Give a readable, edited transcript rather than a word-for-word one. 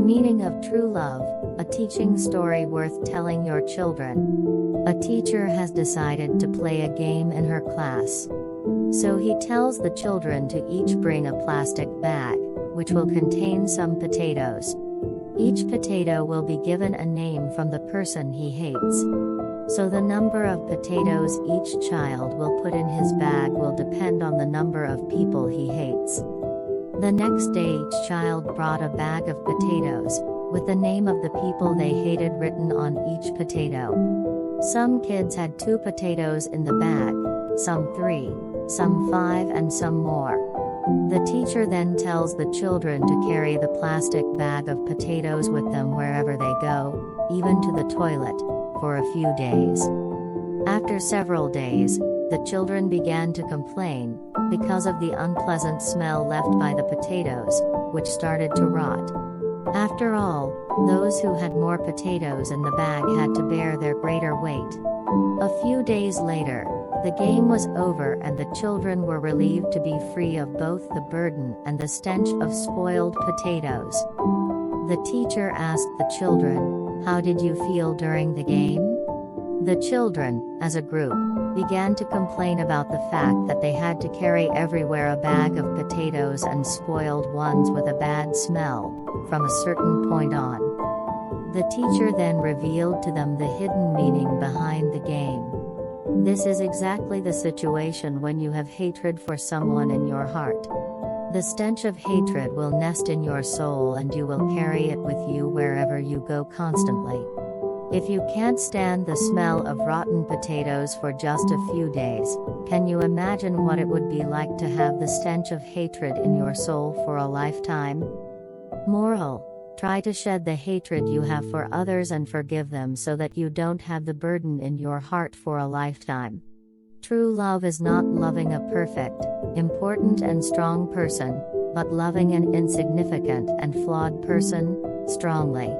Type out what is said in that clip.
meaning of true love, a teaching story worth telling your children. A teacher has decided to play a game in her class. So he tells the children to each bring a plastic bag, which will contain some potatoes. Each potato will be given a name from the person he hates. So the number of potatoes each child will put in his bag will depend on the number of people he hates. The next day each child brought a bag of potatoes, with the name of the people they hated written on each potato. Some kids had 2 potatoes in the bag, some 3, some 5 and some more. The teacher then tells the children to carry the plastic bag of potatoes with them wherever they go, even to the toilet, for a few days. After several days, the children began to complain, because of the unpleasant smell left by the potatoes, which started to rot. After all, those who had more potatoes in the bag had to bear their greater weight. A few days later, the game was over and the children were relieved to be free of both the burden and the stench of spoiled potatoes. The teacher asked the children, "How did you feel during the game?" The children, as a group, began to complain about the fact that they had to carry everywhere a bag of potatoes and spoiled ones with a bad smell, from a certain point on. The teacher then revealed to them the hidden meaning behind the game. This is exactly the situation when you have hatred for someone in your heart. The stench of hatred will nest in your soul and you will carry it with you wherever you go constantly. If you can't stand the smell of rotten potatoes for just a few days, can you imagine what it would be like to have the stench of hatred in your soul for a lifetime? Moral: try to shed the hatred you have for others and forgive them so that you don't have the burden in your heart for a lifetime. True love is not loving a perfect, important and strong person, but loving an insignificant and flawed person, strongly.